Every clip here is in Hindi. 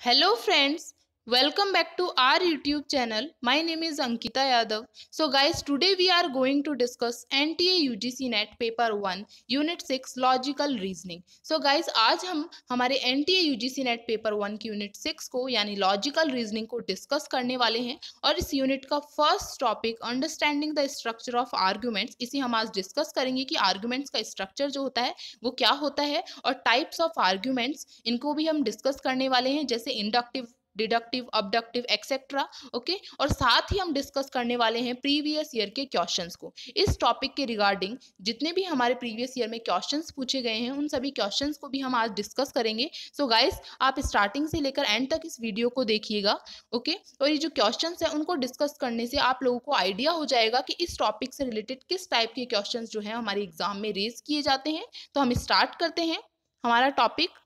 Hello friends, welcome back to our YouTube channel. My name is Ankita Yadav. So guys, today we are going to discuss NTA UGC NET paper 1 unit 6 logical reasoning. So guys, आज हम हमारे NTA UGC NET paper 1 की unit 6 को यानी logical reasoning को डिस्कस करने वाले हैं और इस यूनिट का first topic understanding the structure of arguments, इसे हम आज डिस्कस करेंगे कि आर्ग्यूमेंट्स का स्ट्रक्चर जो होता है वो क्या होता है और टाइप्स ऑफ आर्ग्यूमेंट्स इनको भी हम डिस्कस करने वाले हैं, जैसे इंडक्टिव, डिडक्टिव, अबडक्टिव एक्सेट्रा। ओके, और साथ ही हम डिस्कस करने वाले हैं प्रीवियस ईयर के क्वेश्चंस को। इस टॉपिक के रिगार्डिंग जितने भी हमारे प्रीवियस ईयर में क्वेश्चंस पूछे गए हैं उन सभी क्वेश्चंस को भी हम आज डिस्कस करेंगे। सो गाइस, आप स्टार्टिंग से लेकर एंड तक इस वीडियो को देखिएगा। ओके, और ये जो क्वेश्चंस है उनको डिस्कस करने से आप लोगों को आइडिया हो जाएगा कि इस टॉपिक से रिलेटेड किस टाइप के क्वेश्चंस जो है हमारे एग्जाम में रेज किए जाते हैं। तो हम स्टार्ट करते हैं हमारा topic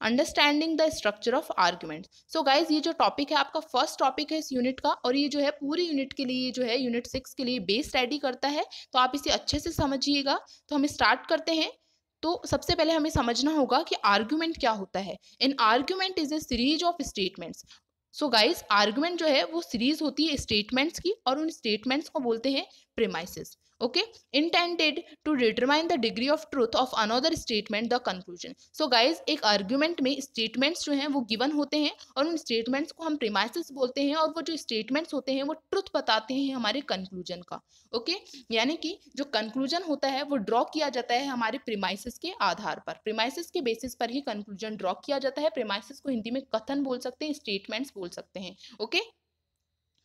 understanding the structure of argument. So guys, ये जो टॉपिक है आपका फर्स्ट टॉपिक है इस यूनिट का, और ये जो है पूरी यूनिट के लिए जो है यूनिट 6 के लिए बेस रेडी करता है, तो आप इसे अच्छे से समझिएगा। तो हम स्टार्ट करते हैं। तो सबसे पहले हमें समझना होगा कि आर्ग्यूमेंट क्या होता है। An argument is a series of statements. So guys, argument जो है वो सीरीज होती है स्टेटमेंट्स की, और उन स्टेटमेंट्स को बोलते हैं premises. Okay, intended to determine the degree of truth of another statement the conclusion. So guys, एक आर्ग्यूमेंट में स्टेटमेंट्स जो हैं वो गिवन होते हैं और उन स्टेटमेंट्स को हम प्रीमाइसेस बोलते हैं, और वो जो स्टेटमेंट्स होते हैं वो ट्रुथ बताते हैं हमारे कंक्लूजन का। ओके, यानी कि जो कंक्लूजन होता है वो ड्रॉ किया जाता है हमारे प्रीमाइसेस के आधार पर। प्रीमाइसेस के बेसिस पर ही कंक्लूजन ड्रॉ किया जाता है। प्रीमाइसेस को हिंदी में कथन बोल सकते हैं, स्टेटमेंट्स बोल सकते हैं। ओके,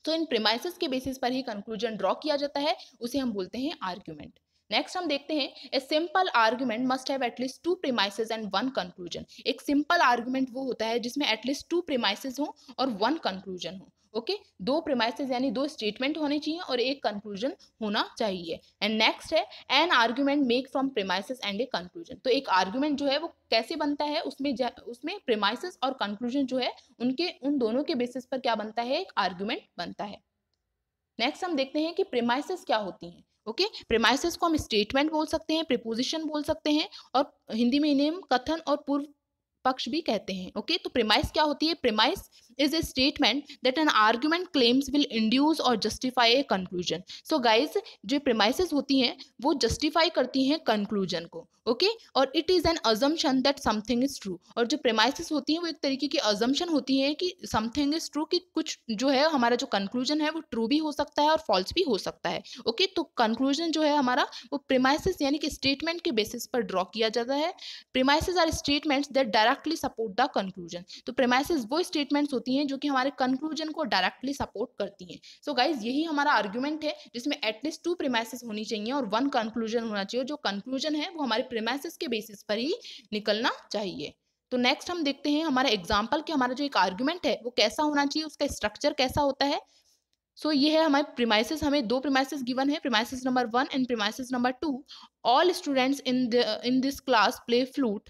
तो इन प्रीमाइसेस के बेसिस पर ही कंक्लूजन ड्रॉ किया जाता है, उसे हम बोलते हैं आर्ग्यूमेंट। नेक्स्ट हम देखते हैं, a simple argument must have at least 2 premises and 1 conclusion. एक सिंपल आर्ग्यूमेंट वो होता है जिसमें एटलीस्ट 2 प्रीमाइसेस हो और 1 कंक्लूजन हो। ओके, 2 प्रीमाइसेस यानी 2 स्टेटमेंट होने चाहिए और एक कंक्लूजन होना चाहिए। एंड नेक्स्ट है, an argument make from premises and a conclusion. तो एक आर्ग्यूमेंट जो है वो कैसे बनता है, उसमें प्रीमाइसेस और कंक्लूजन जो है उन दोनों के बेसिस पर क्या बनता है, एक आर्ग्यूमेंट बनता है। नेक्स्ट हम देखते हैं कि प्रीमाइसेस क्या होती हैं। ओके, प्रीमाइसेस को हम स्टेटमेंट बोल सकते हैं, प्रीपोजिशन बोल सकते हैं, और हिंदी में इन्हें हम कथन और पूर्व पक्ष भी कहते हैं। ओके, तो प्रीमाइस क्या होती है? Premise is a statement that an argument claims will induce और justify a conclusion. So guys, जो प्रीमाइसेस होती हैं वो जस्टिफाई करती हैं कंक्लूजन को। ओके, और it is an assumption that something is true. और जो प्रीमाइसेस होती हैं वो एक तरीके की अजम्पशन होती है कि समथिंग इज ट्रू, कि कुछ जो है हमारा जो कंक्लूजन है वो ट्रू भी हो सकता है और फॉल्स भी हो सकता है। ओके, तो कंक्लूजन जो है हमारा वो प्रीमाइसेस यानी कि स्टेटमेंट के बेसिस पर ड्रॉ किया जाता है। Premises are statements that directly support the conclusion. तो प्रीमाइसेस वो स्टेटमेंट्स होती हैं जो कि हमारे कंक्लूजन को डायरेक्टली सपोर्ट करती हैं। सो गाइज, यही हमारा आर्ग्यूमेंट है जिसमें एटलीस्ट 2 प्रीमाइसेस होनी चाहिए और 1 कंक्लूजन होना चाहिए। जो कंक्लूजन है वो हमारे प्रीमाइसेस के बेसिस पर ही निकलना चाहिए। तो नेक्स्ट हम देखते हैं हमारा एग्जाम्पल कि हमारा जो एक आर्ग्यूमेंट है वो कैसा होना चाहिए, उसका स्ट्रक्चर कैसा होता है। सो ये है हमारे प्रीमाइसेस, हमें 2 प्रीमाइसेस गिवन है, premises number 1 and premises number 2। All students in this class play flute,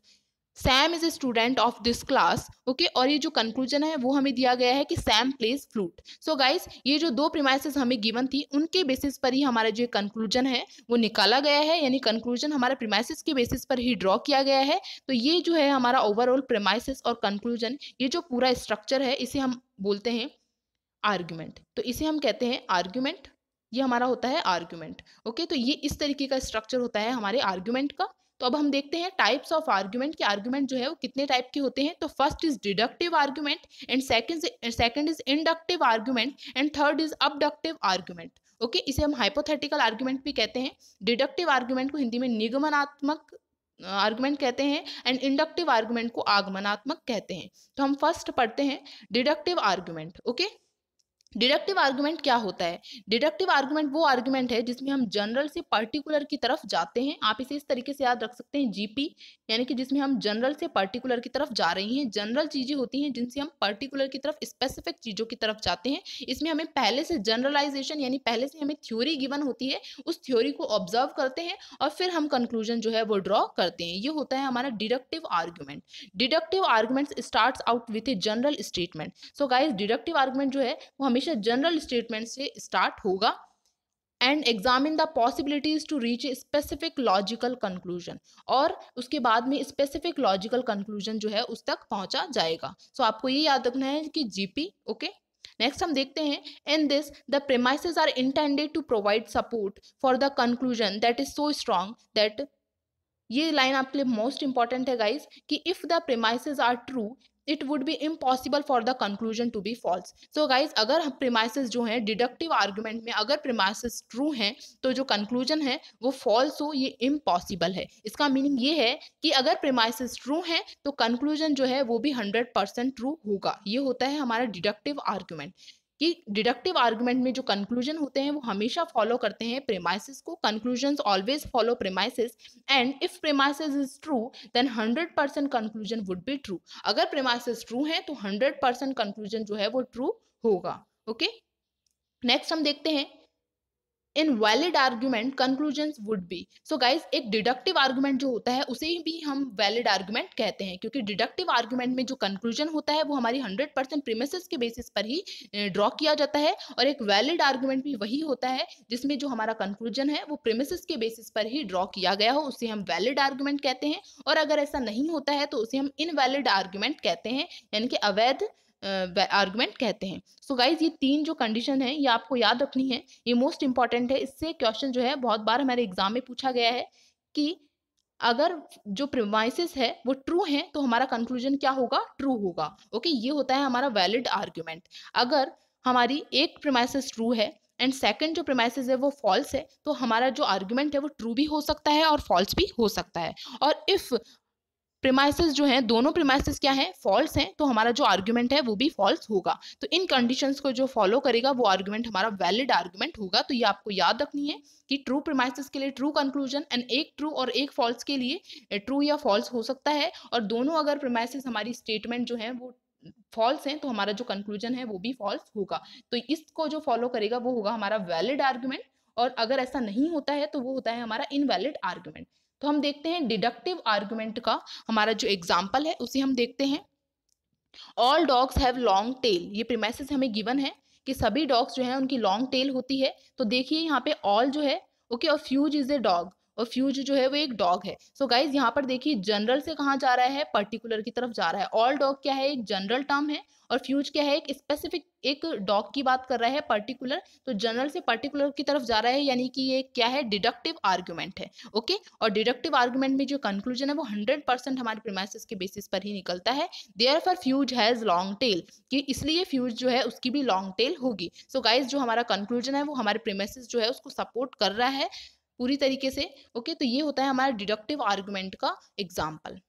Sam is a student of this class. Okay, और ये जो कंक्लूजन है वो हमें दिया गया है कि Sam plays flute. So guys, ये जो 2 प्रीमाइसेस हमें गिवन थी उनके बेसिस पर ही हमारा जो कंक्लूजन है वो निकाला गया है, यानी कंक्लूजन हमारे प्रीमाइसेस के बेसिस पर ही ड्रॉ किया गया है। तो ये जो है हमारा ओवरऑल प्रीमाइसेस और कंक्लूजन, ये जो पूरा स्ट्रक्चर है इसे हम बोलते हैं आर्ग्यूमेंट। तो इसे हम कहते हैं आर्ग्यूमेंट, ये हमारा होता है आर्ग्यूमेंट। ओके, तो ये इस तरीके का स्ट्रक्चर होता है हमारे आर्ग्यूमेंट का। तो अब हम देखते हैं टाइप्स ऑफ आर्ग्यूमेंट, कि आर्ग्यूमेंट जो है वो कितने टाइप के होते हैं। तो first is deductive argument, and second is inductive argument, and third is abductive argument. Okay, इसे हम हाइपोथेटिकल आर्ग्यूमेंट भी कहते हैं। डिडक्टिव आर्ग्यूमेंट को हिंदी में निगमनात्मक आर्गुमेंट कहते हैं, एंड इंडक्टिव आर्गुमेंट को आगमनात्मक कहते हैं। तो हम फर्स्ट पढ़ते हैं deductive argument. Okay, deductive argument क्या होता है? डिडक्टिव आर्गुमेंट वो आर्गुमेंट है जिसमें हम जनरल से पर्टिकुलर की तरफ जाते हैं। आप इसे इस तरीके से याद रख सकते हैं, जीपी, यानी कि जिसमें हम जनरल से पर्टिकुलर की तरफ जा रही हैं। जनरल चीजें होती हैं जिनसे हम पर्टिकुलर की तरफ, स्पेसिफिक चीजों की तरफ जाते हैं। इसमें हमें पहले से जनरलाइजेशन यानी पहले से हमें थ्योरी गिवन होती है, उस थ्योरी को ऑब्जर्व करते हैं और फिर हम कंक्लूजन जो है वो ड्रॉ करते हैं। ये होता है हमारा deductive argument. Deductive argument starts out with a general statement. So guys, deductive argument जो है वो हमेशा जनरल स्टेटमेंट से स्टार्ट होगा, and examine the possibilities to reach a specific logical conclusion, और उसके बाद में स्पेसिफिक लॉजिकल कंक्लूजन जो है उस तक पहुंचा जाएगा। सो आपको ये याद रखना है कि जीपी। ओके, नेक्स्ट हम देखते हैं, in this the premises are intended to provide support for the conclusion that is so strong that, ये लाइन आपके लिए मोस्ट इंपॉर्टेंट है गाइज, कि if the premises are true it would be impossible for the conclusion to be false. So guys अगर प्रेमाइसेस जो हैं डिडक्टिव आर्गुमेंट में अगर प्रेमाइसेस ट्रू हैं तो जो कंक्लूजन है वो फॉल्स हो, ये इम्पॉसिबल है। इसका मीनिंग ये है कि अगर प्रेमाइसेस ट्रू हैं तो कंक्लूजन जो है वो भी 100% ट्रू होगा। ये होता है हमारा डिडक्टिव आर्गुमेंट, कि डिडक्टिव आर्गुमेंट में जो कंक्लूजन होते हैं वो हमेशा फॉलो करते हैं प्रेमाइसेस को। Conclusions always follow premises, and if premises is true then 100% conclusion would be true. अगर प्रेमाइसेस ट्रू हैं तो 100% कंक्लूजन जो है वो ट्रू होगा। ओके, नेक्स्ट हम देखते हैं, invalid argument conclusions would be. So guys एक डिडक्टिव आर्गुमेंट जो होता है उसे भी हम वैलिड आर्गुमेंट कहते हैं, क्योंकि डिडक्टिव आर्गुमेंट में जो कंक्लूजन होता है वो हमारी 100% प्रीमिसेस के बेसिस पर ही ड्रॉ किया जाता है, और एक वैलिड आर्गुमेंट भी वही होता है जिसमें जो हमारा कंक्लूजन है वो प्रीमिसेस के बेसिस पर ही ड्रॉ किया गया हो, उसे हम वैलिड आर्गुमेंट कहते हैं। और अगर ऐसा नहीं होता है तो उसे हम इनवैलिड आर्गुमेंट कहते हैं, यानी कि अवैध आर्गुमेंट कहते हैं। सो गाइज ये तीन जो कंडीशन है ये आपको याद रखनी है, ये मोस्ट इंपॉर्टेंट है। इससे क्वेश्चन जो है बहुत बार हमारे एग्जाम में पूछा गया है कि अगर जो प्रीमाइसेस है वो ट्रू है तो हमारा कंक्लूजन क्या होगा, ट्रू होगा। ओके, ये होता है हमारा वैलिड आर्गुमेंट। अगर हमारी एक प्रीमाइसेस ट्रू है एंड सेकंड जो प्रीमाइसेस है वो फॉल्स है तो हमारा जो आर्गुमेंट है वो ट्रू भी हो सकता है और फॉल्स भी हो सकता है। और इफ प्रीमाइसेस जो हैं दोनों प्रीमाइसेस क्या हैं, फॉल्स हैं, तो हमारा जो आर्गुमेंट है वो भी फॉल्स होगा। तो इन कंडीशंस को जो फॉलो करेगा वो आर्गुमेंट हमारा वैलिड आर्गुमेंट होगा। तो ये आपको याद रखनी है कि ट्रू प्रीमाइसेस के लिए ट्रू कंक्लूजन एंड एक ट्रू और एक फॉल्स के लिए ट्रू या फॉल्स हो सकता है, और दोनों अगर प्रीमाइसेस हमारी स्टेटमेंट जो है वो फॉल्स हैं तो हमारा जो कंक्लूजन है वो भी फॉल्स होगा। तो इसको जो फॉलो करेगा वो होगा हमारा वैलिड आर्गुमेंट, और अगर ऐसा नहीं होता है तो वो होता है हमारा इनवैलिड आर्गुमेंट। तो हम देखते हैं डिडक्टिव आर्गुमेंट का हमारा जो एग्जाम्पल है उसे हम देखते हैं। All dogs have long tail, ये प्रीमाइसेस हमें गिवन है कि सभी डॉग्स जो है उनकी लॉन्ग टेल होती है। तो देखिए यहाँ पे ऑल जो है, ओके, और फ्यूज इज ए डॉग, और फ्यूज जो है वो एक डॉग है। सो गाइज यहाँ पर देखिए जनरल से कहाँ जा रहा है, पर्टिकुलर की तरफ जा रहा है। ऑल डॉग क्या है, एक जनरल टर्म है, और फ्यूज क्या है, एक स्पेसिफिक एक डॉग की बात कर रहा है पर्टिकुलर। तो जनरल से पर्टिकुलर की तरफ जा रहा है, यानी कि ये क्या है, डिडक्टिव आर्गुमेंट है। ओके, और डिडक्टिव आर्गुमेंट में जो कंक्लूजन है वो 100% हमारे प्रीमाइसेस के बेसिस पर ही निकलता है। Therefore fuse has long tail, कि इसलिए फ्यूज जो है उसकी भी लॉन्ग टेल होगी। सो गाइज जो हमारा कंक्लूजन है वो हमारे प्रीमाइसेस जो है उसको सपोर्ट कर रहा है पूरी तरीके से। ओके, तो ये होता है हमारा डिडक्टिव आर्गुमेंट का एग्जाम्पल।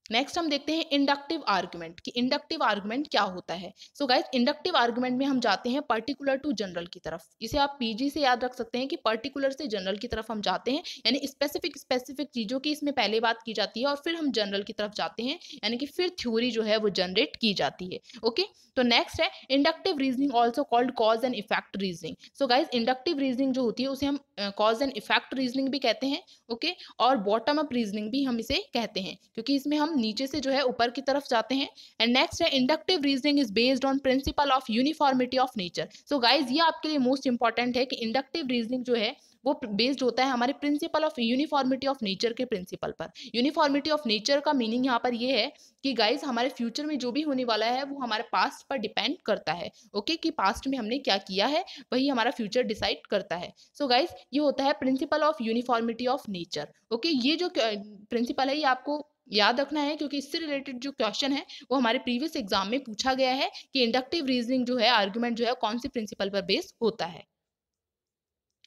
नेक्स्ट हम देखते हैं इंडक्टिव आर्गुमेंट, कि इंडक्टिव आर्गुमेंट क्या होता है। सो गाइस इंडक्टिव आर्गुमेंट में हम जाते हैं पर्टिकुलर टू जनरल की तरफ। इसे आप पीजी से याद रख सकते हैं कि पर्टिकुलर से जनरल की तरफ हम जाते हैं, यानी स्पेसिफिक चीजों की इसमें पहले बात की जाती है और फिर हम जनरल की तरफ जाते हैं, यानी कि फिर थ्योरी जो है वो जनरेट की जाती है। ओके, तो नेक्स्ट है inductive reasoning, also called cause and effect reasoning. So guys inductive reasoning जो होती है उसे हम कॉज एंड इफेक्ट रीजनिंग भी कहते हैं। ओके, और बॉटम अप रीजनिंग भी हम इसे कहते हैं, क्योंकि इसमें हम नीचे से जो है ऊपर की तरफ जाते हैं। एंड नेक्स्ट है inductive reasoning is based on principle of uniformity of nature. So guys ये आपके लिए मोस्ट इंपॉर्टेंट है कि इंडक्टिव रीजनिंग जो है वो बेस्ड होता है हमारे principle of uniformity of nature के प्रिंसिपल पर। यूनिफॉर्मिटी ऑफ नेचर का मीनिंग यहाँ पर ये है कि गाइज हमारे फ्यूचर में जो भी होने वाला है वो हमारे पास्ट पर डिपेंड करता है। ओके, कि पास्ट में हमने क्या किया है वही हमारा फ्यूचर डिसाइड करता है। सो गाइज ये होता है principle of uniformity of nature. Okay, ये जो प्रिंसिपल है ये आपको याद रखना है, क्योंकि इससे रिलेटेड जो क्वेश्चन है वो हमारे प्रीवियस एग्जाम में पूछा गया है कि इंडक्टिव रीजनिंग जो है आर्गुमेंट जो है कौन सी प्रिंसिपल पर बेस होता है।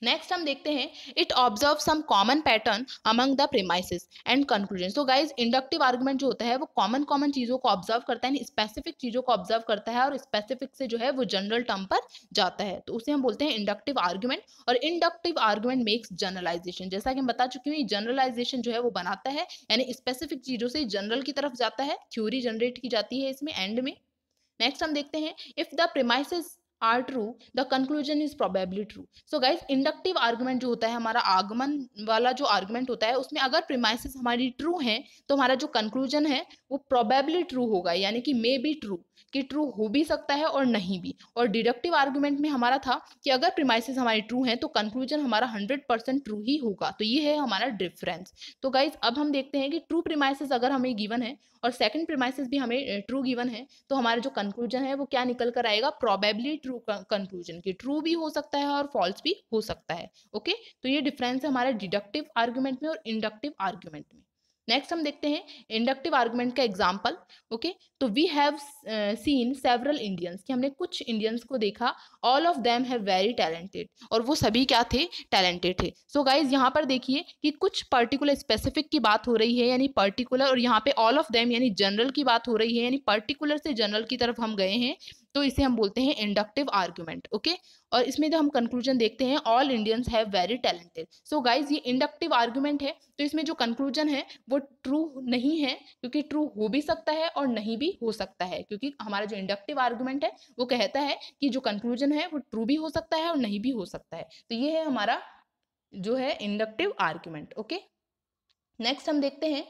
नेक्स्ट हम देखते हैं it observe some common pattern among the premises and conclusion. So guys inductive argument जो होता है वो कॉमन चीजों को ऑब्जर्व करता है, स्पेसिफिक चीजों को ऑब्जर्व करता है, और स्पेसिफिक से जो है वो जनरल टर्म पर जाता है, तो उसे हम बोलते हैं इंडक्टिव आर्गुमेंट। और इंडक्टिव आर्गुमेंट मेक्स जनरलाइजेशन, जैसा कि हम बता चुकी हूँ जनरलाइजेशन जो है वो बनाता है, यानी स्पेसिफिक चीजों से जनरल की तरफ जाता है, थ्योरी जनरेट की जाती है इसमें एंड में। नेक्स्ट हम देखते हैं if the premises are true, the conclusion is probably true. So guys inductive argument जो होता है, हमारा आगमन वाला जो आर्गुमेंट होता है, उसमें अगर प्रीमाइसेस हमारी ट्रू हैं तो हमारा जो कंक्लूजन है वो प्रोबेबली ट्रू होगा, यानी कि मे बी ट्रू, कि ट्रू हो भी सकता है और नहीं भी। और डिडक्टिव आर्गुमेंट में हमारा था कि अगर प्रीमाइसेस हमारी ट्रू हैं तो कंक्लूजन हमारा 100% ट्रू ही होगा। तो ये है हमारा डिफरेंस। तो गाइज अब हम देखते हैं कि ट्रू प्रीमाइसेस अगर हमें गिवन है और सेकंड प्रीमाइसेस भी हमें ट्रू गिवन है, तो हमारा जो कंक्लूजन है वो क्या निकल कर आएगा, प्रोबेबली ट्रू कंक्लूजन, कि ट्रू भी हो सकता है और फॉल्स भी हो सकता है। ओके, तो ये डिफरेंस है हमारे डिडक्टिव आर्गुमेंट में और इंडक्टिव आर्गुमेंट में। नेक्स्ट हम देखते हैं इंडक्टिव आर्गुमेंट का एग्जांपल। ओके, तो we have seen several Indians, कि हमने कुछ इंडियंस को देखा, all of them have very talented, और वो सभी क्या थे, टैलेंटेड थे। सो गाइज यहाँ पर देखिए कि कुछ पर्टिकुलर स्पेसिफिक की बात हो रही है यानी पर्टिकुलर, और यहाँ पे ऑल ऑफ देम यानी जनरल की बात हो रही है, यानी पर्टिकुलर से जनरल की तरफ हम गए हैं, तो इसे हम बोलते हैं इंडक्टिव आर्गुमेंट। ओके, और इसमें जो हम कंक्लूजन देखते हैं, all Indians have very talented. So guys ये इंडक्टिव आर्गुमेंट है, तो इसमें जो कंक्लूजन है वो ट्रू नहीं है, क्योंकि ट्रू हो भी सकता है और नहीं भी हो सकता है, क्योंकि हमारा जो इंडक्टिव आर्गुमेंट है वो कहता है कि जो कंक्लूजन है वो ट्रू भी हो सकता है और नहीं भी हो सकता है। तो ये है हमारा जो है इंडक्टिव आर्गुमेंट। ओके, नेक्स्ट हम देखते हैं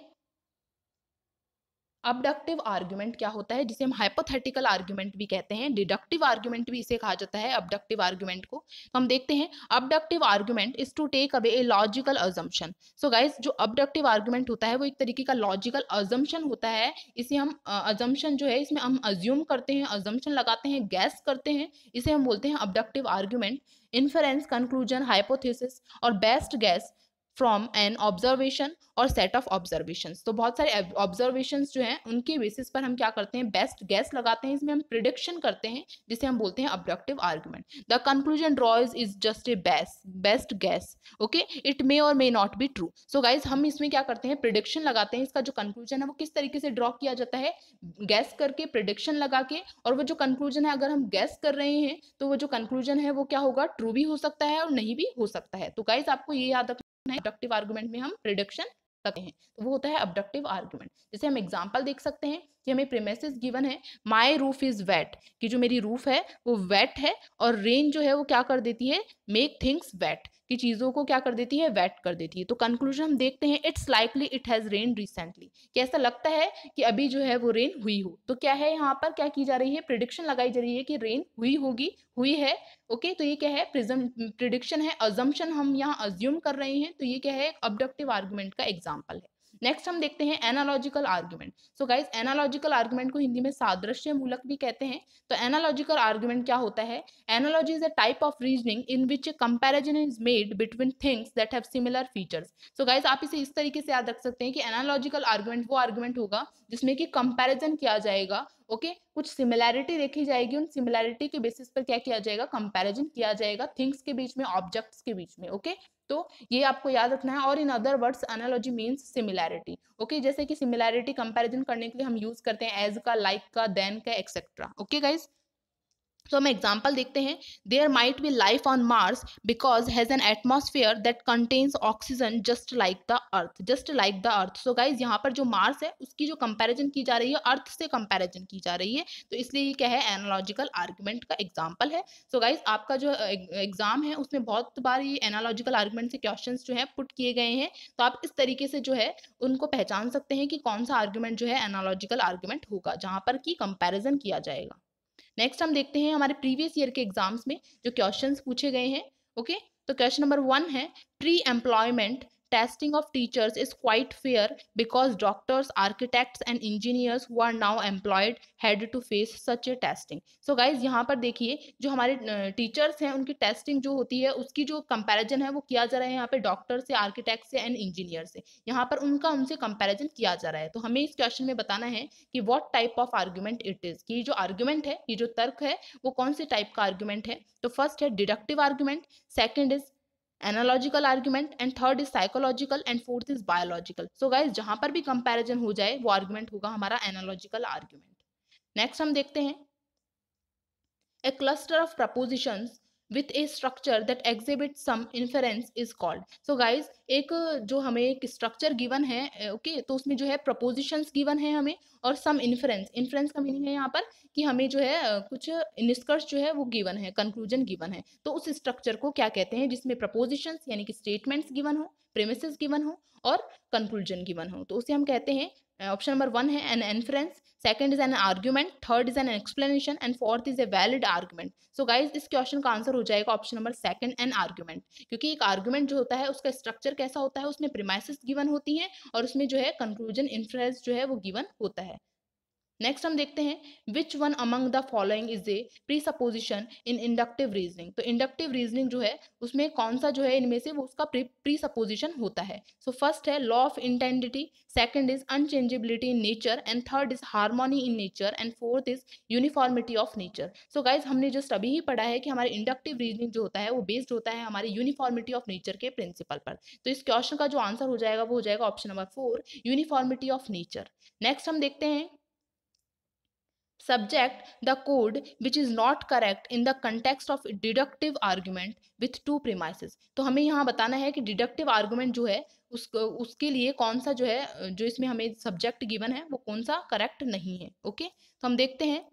अबडक्टिव आर्गुमेंट क्या होता है, जिसे हम हाइपोथेटिकल आर्गुमेंट भी कहते हैं, डिडक्टिव आर्गुमेंट भी इसे कहा जाता है अबडक्टिव आर्गुमेंट को। तो हम देखते हैं abductive argument is to take away a logical assumption. So guys जो अबडक्टिव आर्गुमेंट होता है वो एक तरीके का लॉजिकल अजम्पशन होता है। इसे हम अजम्पशन जो है, इसमें हम अज्यूम करते हैं, अजम्पशन लगाते हैं, गैस करते हैं, इसे हम बोलते हैं abductive argument. Inference, conclusion, hypothesis और best guess from an observation और सेट ऑफ ऑब्जर्वेशंस। तो बहुत सारे ऑब्जर्वेशंस जो हैं उनके बेसिस पर हम क्या करते हैं, बेस्ट गैस लगाते हैं, इसमें हम प्रिडिक्शन करते हैं, जिसे हम बोलते हैं abductive argument. The conclusion draws is just a best guess. Okay, it may और may not be true. So guys हम इसमें क्या करते हैं, प्रिडिक्शन लगाते हैं, इसका जो कंक्लूजन है वो किस तरीके से ड्रॉ किया जाता है, गैस करके, प्रिडिक्शन लगा के, और वो जो कंक्लूजन है अगर हम गैस कर रहे हैं तो वो जो कंक्लूजन है वो क्या होगा, ट्रू भी हो सकता है और नहीं भी हो सकता है। तो गाइज आपको ये याद अबडक्टिव आर्गुमेंट में हम प्रिडिक्शन करते हैं, तो वो होता है अबडक्टिव आर्गुमेंट। जैसे हम एग्जांपल देख सकते हैं कि हमें प्रीमिसेस गिवन है, माय रूफ इज वेट, कि जो मेरी रूफ है वो वेट है, और रेन जो है वो क्या कर देती है, मेक थिंग्स वेट, कि चीजों को क्या कर देती है, वेट कर देती है। तो कंक्लूजन हम देखते हैं, it's likely it has rain recently, कि ऐसा लगता है कि अभी जो है वो रेन हुई हो। तो क्या है, यहाँ पर क्या की जा रही है, प्रिडिक्शन लगाई जा रही है कि रेन हुई होगी, हुई है। ओके, तो ये क्या है, प्रिडिक्शन है, अजम्पशन हम यहाँ अज्यूम कर रहे हैं, तो ये क्या है, अबडक्टिव आर्गुमेंट का एग्जांपल है। नेक्स्ट हम देखते हैं analogical argument. So guys analogical argument को हिंदी में सादृश्य मूलक भी कहते हैं। तो एनालॉजिकल आर्गुमेंट क्या होता है, analogy is a type of reasoning in which comparison is made between things that have similar features. So guys आप इसे इस तरीके से याद रख सकते हैं कि एनालॉजिकल आर्गुमेंट वो आर्गुमेंट होगा जिसमें कि कंपैरिजन किया जाएगा। ओके, कुछ सिमिलैरिटी देखी जाएगी, उन सिमिलैरिटी के बेसिस पर क्या किया जाएगा, कंपैरिजन किया जाएगा थिंग्स के बीच में, ऑब्जेक्ट्स के बीच में। ओके, तो ये आपको याद रखना है। और in other words analogy means similarity. Okay, जैसे कि सिमिलैरिटी कंपैरिजन करने के लिए हम यूज करते हैं एज का, लाइक का, देन का, एक्सेट्रा। ओके गाइज, तो हम एग्जाम्पल देखते हैं, there might be life on Mars because has an atmosphere that contains oxygen just like the earth, just like the earth. So guys यहाँ पर जो मार्स है उसकी जो कंपैरिजन की जा रही है, अर्थ से कंपैरिजन की जा रही है, तो इसलिए ये क्या है, एनालॉजिकल आर्गुमेंट का एग्जाम्पल है। सो गाइज आपका जो एग्जाम है उसमें बहुत बार ये एनालॉजिकल आर्गुमेंट से क्वेश्चंस जो है पुट किए गए हैं, तो आप इस तरीके से जो है उनको पहचान सकते हैं कि कौन सा आर्गुमेंट जो है एनालॉजिकल आर्गुमेंट होगा, जहां पर की कंपैरिजन किया जाएगा। नेक्स्ट हम देखते हैं हमारे प्रीवियस ईयर के एग्जाम्स में जो क्वेश्चंस पूछे गए हैं। ओके, तो क्वेश्चन नंबर 1 है, pre employment testing of teachers is quite fair because doctors, architects and engineers who are now employed had to face such a testing. So guys यहाँ पर देखिए जो हमारे टीचर्स हैं उनकी टेस्टिंग जो होती है उसकी जो कंपैरिजन है वो किया जा रहा है यहाँ पे डॉक्टर से, आर्किटेक्ट से एंड इंजीनियर से, यहाँ पर उनका उनसे कंपैरिजन किया जा रहा है। तो हमें इस क्वेश्चन में बताना है कि what type of argument it is, कि जो आर्गुमेंट है, ये जो तर्क है वो कौन से टाइप का आर्गुमेंट है। तो फर्स्ट है deductive argument, second is analogical argument and third is psychological and fourth is biological. So guys जहां पर भी कंपैरिजन हो जाए वो आर्गुमेंट होगा हमारा एनालॉजिकल आर्गुमेंट। नेक्स्ट हम देखते हैं, ए cluster of propositions with a structure that exhibits some inference is called. So guys, एक जो हमें एक स्ट्रक्चर गिवन है, ओके, तो उसमें जो है प्रपोजिशंस गिवन है हमें, और सम इन्फरेंस, इन्फरेंस का मीनिंग है यहाँ पर कि हमें जो है कुछ निष्कर्ष जो है वो गिवन है, कंक्लूजन गिवन है। तो उस स्ट्रक्चर को क्या कहते हैं जिसमें प्रपोजिशंस यानी कि स्टेटमेंट्स गिवन हो, प्रेमिसेस गिवन हो और कंक्लूजन गिवन हो, तो उसे हम कहते हैं, ऑप्शन नंबर 1 है an inference, second is an argument, third is an explanation and fourth is a valid argument. So guys, इस क्वेश्चन का आंसर हो जाएगा option number second, an argument, क्योंकि एक आर्ग्यूमेंट जो होता है उसका स्ट्रक्चर कैसा होता है, उसमें प्रीमाइसेस गिवन होती हैं और उसमें जो है कंक्लूजन इन्फरेंस जो है वो गिवन होता है। नेक्स्ट हम देखते हैं which one among the following is a pre supposition in inductive reasoning. तो इंडक्टिव रीजनिंग जो है उसमें कौन सा जो है इनमें से वो उसका प्री सपोजिशन होता है। सो फर्स्ट है law of intensity, second is unchangeability in nature and third is harmony in nature and fourth is uniformity of nature. So guys, हमने जस्ट अभी ही पढ़ा है कि हमारे इंडक्टिव रीजनिंग जो होता है वो बेस्ड होता है हमारे यूनिफॉर्मिटी ऑफ नेचर के प्रिंसिपल पर। तो इस क्वेश्चन का जो आंसर हो जाएगा वो हो जाएगा option number 4, uniformity of nature. Next हम देखते हैं subject the code which is not correct in the context of deductive argument with two premises। तो हमें यहाँ बताना है कि डिडक्टिव आर्गुमेंट जो है उसके लिए कौन सा जो है, जो इसमें हमें सब्जेक्ट गिवन है वो कौन सा करेक्ट नहीं है। ओके, तो हम देखते हैं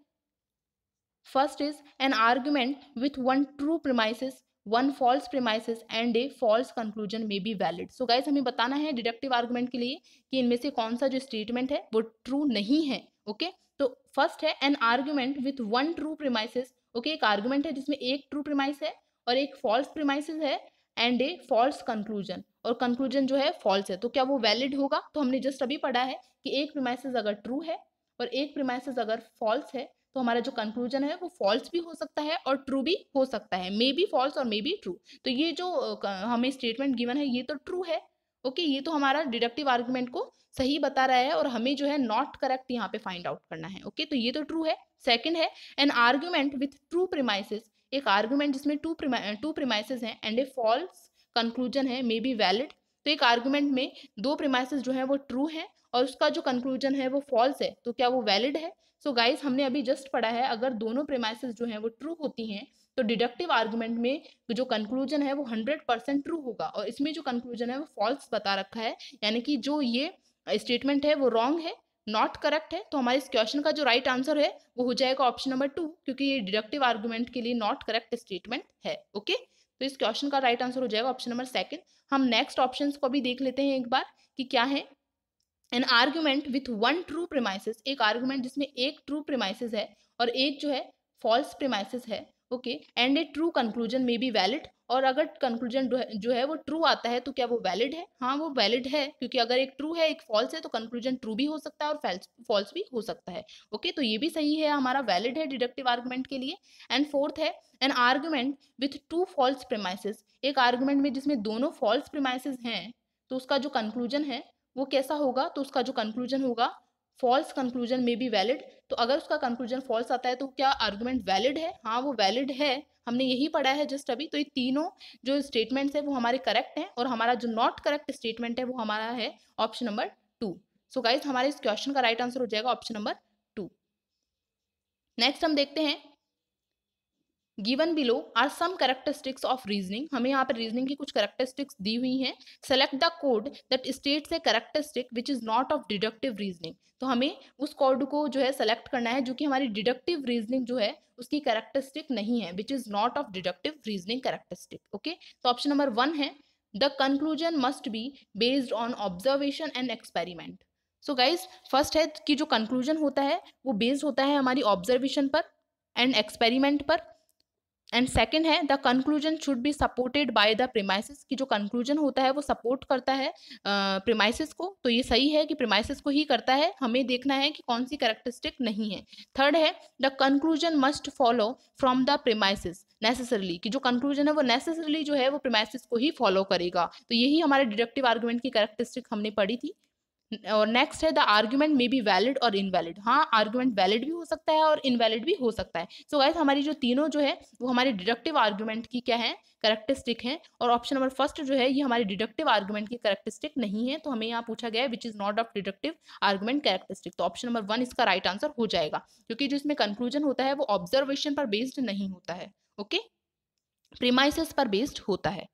first is an argument with one true premises, one false premises and a false conclusion may be valid. So guys, हमें बताना है डिडक्टिव आर्गुमेंट के लिए कि इनमें से कौन सा जो स्टेटमेंट है वो ट्रू नहीं है। ओके, तो फर्स्ट है an argument with one true premises. Okay, एक आर्गुमेंट है जिसमें एक ट्रू प्रीमाइस है और एक फॉल्स प्रीमाइसेस है एंड ए फॉल्स कंक्लूजन, और कंक्लूजन जो है फॉल्स है, तो क्या वो वैलिड होगा? तो हमने जस्ट अभी पढ़ा है कि एक प्रीमाइसेस अगर ट्रू है और एक प्रीमाइसेस अगर फॉल्स है तो हमारा जो कंक्लूजन है वो फॉल्स भी हो सकता है और ट्रू भी हो सकता है, मे बी फॉल्स और मे बी ट्रू। तो ये जो हमें स्टेटमेंट गिवन है ये तो ट्रू है। ओके, ये तो हमारा डिडक्टिव आर्गुमेंट को सही बता रहा है और हमें जो है नॉट करेक्ट यहाँ पे फाइंड आउट करना है। ओके, तो ये तो ट्रू है। सेकंड है an argument with true premises, एक आर्गुमेंट जिसमें टू प्रीमाइसेस हैं एंड ए फॉल्स कंक्लूजन है मे बी वैलिड। तो एक आर्गुमेंट में दो प्रीमाइसेस जो है वो ट्रू है और उसका जो कंक्लूजन है वो फॉल्स है, तो क्या वो वैलिड है? सो गाइस, हमने अभी जस्ट पढ़ा है अगर दोनों प्रीमाइसेस जो हैं वो ट्रू होती हैं तो डिडक्टिव आर्गुमेंट में जो कंक्लूजन है वो 100% ट्रू होगा, और इसमें जो कंक्लूजन है वो फॉल्स बता रखा है, यानी कि जो ये स्टेटमेंट है वो रॉन्ग है, नॉट करेक्ट है। तो हमारे इस क्वेश्चन का जो राइट आंसर है वो हो जाएगा ऑप्शन नंबर 2, क्योंकि ये डिडक्टिव आर्गुमेंट के लिए नॉट करेक्ट स्टेटमेंट है। ओके, तो इस क्वेश्चन का राइट आंसर हो जाएगा ऑप्शन नंबर 2। हम नेक्स्ट ऑप्शन को भी देख लेते हैं एक बार कि क्या है। An argument with one true premises, एक आर्ग्यूमेंट जिसमें एक ट्रू प्रीमाइसेस है और एक जो है फॉल्स प्रीमाइसेस है। Okay, and A true conclusion may be valid, और अगर कंक्लूजन जो है वो ट्रू आता है तो क्या वो वैलिड है? हाँ, वो वैलिड है, क्योंकि अगर एक ट्रू है एक फॉल्स है तो कंक्लूजन ट्रू भी हो सकता है और फॉल्स भी हो सकता है। ओके, तो ये भी सही है, हमारा वैलिड है डिडक्टिव आर्गुमेंट के लिए। एंड फोर्थ है an argument with two false premises, एक आर्गुमेंट में जिसमें दोनों फॉल्स प्रीमाइसेस हैं तो उसका जो कंक्लूजन है वो कैसा होगा? तो उसका जो कंक्लूजन होगा फॉल्स कंक्लूजन में बी वैलिड। तो अगर उसका कंक्लूजन फॉल्स आता है तो क्या आर्गुमेंट वैलिड है? हाँ, वो वैलिड है, हमने यही पढ़ा है जस्ट अभी। तो ये तीनों जो स्टेटमेंट्स है वो हमारे करेक्ट हैं और हमारा जो नॉट करेक्ट स्टेटमेंट है वो हमारा है ऑप्शन नंबर 2। सो गाइज, हमारे इस क्वेश्चन का राइट आंसर हो जाएगा ऑप्शन नंबर 2। नेक्स्ट हम देखते हैं given below are some characteristics of reasoning, हमें यहाँ पर रीजनिंग की कुछ कैरेक्टरिस्टिक्स दी हुई हैं। Select the code that states a characteristic which is not of deductive reasoning, तो हमें उस कोड को जो है सेलेक्ट करना है जो कि हमारी डिडक्टिव रीजनिंग जो है उसकी कैरेक्टरिस्टिक नहीं है, which is not of deductive reasoning characteristic. Okay, तो ऑप्शन नंबर 1 है the conclusion must be based on observation and experiment. So guys, first है कि जो कंक्लूजन होता है वो बेस्ड होता है हमारी ऑब्जर्वेशन पर एंड एक्सपेरिमेंट पर। एंड सेकंड है the conclusion should be supported by the premises, की जो कंक्लूजन होता है वो सपोर्ट करता है प्रीमाइसेस को, तो ये सही है कि प्रीमाइसेस को ही करता है, हमें देखना है कि कौन सी कैरेक्टरिस्टिक नहीं है। थर्ड है the conclusion must follow from the premises necessarily, कि जो कंक्लूजन है वो नेसेसरली जो है वो प्रीमाइसेस को ही फॉलो करेगा, तो यही हमारे डिडक्टिव आर्गुमेंट की कैरेक्टरिस्टिक हमने पढ़ी थी। और नेक्स्ट है the argument may be valid और इनवैलिड, हाँ, आर्गुमेंट वैलिड भी हो सकता है और इनवैलिड भी हो सकता है। सो गाइस, हमारी जो तीनों जो है वो हमारे डिडक्टिव आर्गुमेंट की क्या है, कैरेक्टरिस्टिक है, और ऑप्शन नंबर फर्स्ट जो है ये हमारे डिडक्टिव आर्गुमेंट की कैरेक्टरिस्टिक नहीं है, तो हमें यहाँ पूछा गया है which is not of deductive argument characteristic, तो ऑप्शन नंबर 1 इसका राइट आंसर हो जाएगा, क्योंकि जो इसमें कंक्लूजन होता है वो ऑब्जर्वेशन पर बेस्ड नहीं होता है। ओके, प्रीमाइसेस पर बेस्ड होता है।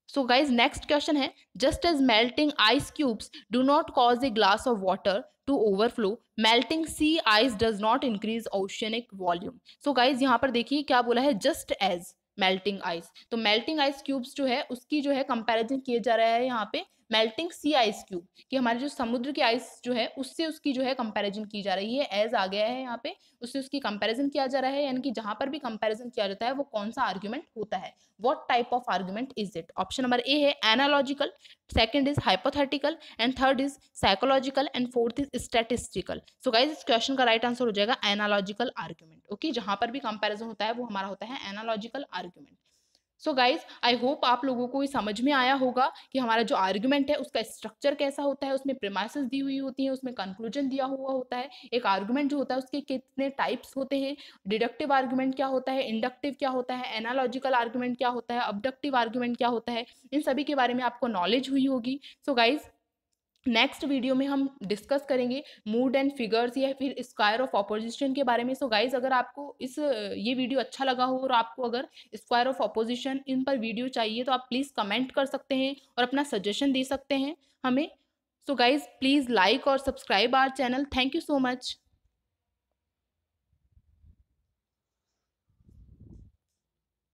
सो गाइज नेक्स्ट क्वेश्चन है, just as melting ice cubes do not cause a glass of water to overflow, melting sea ice does not increase oceanic volume. So guys यहाँ पर देखिए क्या बोला है, जस्ट एज मेल्टिंग आइस, तो मेल्टिंग आइस क्यूब्स जो है उसकी जो है कंपैरिजन किया जा रहा है यहाँ पे मेल्टिंग सी आइस क्यूब, कि हमारे जो समुद्र की आइस जो है उससे उसकी जो है कंपैरिजन की जा रही है, एज आ गया है यहाँ पे, उससे उसकी कंपैरिजन किया जा रहा है, यानी कि जहां पर भी कंपैरिजन किया जाता है वो कौन सा आर्ग्यूमेंट होता है, what type of argument is it. Option number A है analogical, second is hypothetical and third is psychological and fourth is statistical. So guys इस क्वेश्चन का राइट आंसर हो जाएगा एनालॉजिकल आर्ग्यूमेंट। ओके, जहां पर भी कंपैरिजन होता है वो हमारा होता है analogical argument. So guys I hope आप लोगों को ये समझ में आया होगा कि हमारा जो आर्ग्यूमेंट है उसका स्ट्रक्चर कैसा होता है, उसमें प्रीमाइसेस दी हुई होती हैं, उसमें कंक्लूजन दिया हुआ होता है, एक आर्ग्यूमेंट जो होता है उसके कितने टाइप्स होते हैं, डिडक्टिव आर्ग्यूमेंट क्या होता है, इंडक्टिव क्या होता है, एनालॉजिकल आर्ग्यूमेंट क्या होता है, अबडक्टिव आर्ग्यूमेंट क्या होता है, इन सभी के बारे में आपको नॉलेज हुई होगी। सो गाइज नेक्स्ट वीडियो में हम डिस्कस करेंगे मूड एंड फिगर्स या फिर स्क्वायर ऑफ ऑपोजिशन के बारे में। सो गाइज अगर आपको ये वीडियो अच्छा लगा हो और आपको अगर स्क्वायर ऑफ ऑपोजिशन इन पर वीडियो चाहिए तो आप प्लीज़ कमेंट कर सकते हैं और अपना सजेशन दे सकते हैं हमें। सो गाइज प्लीज़ लाइक और subscribe our channel. Thank you so much.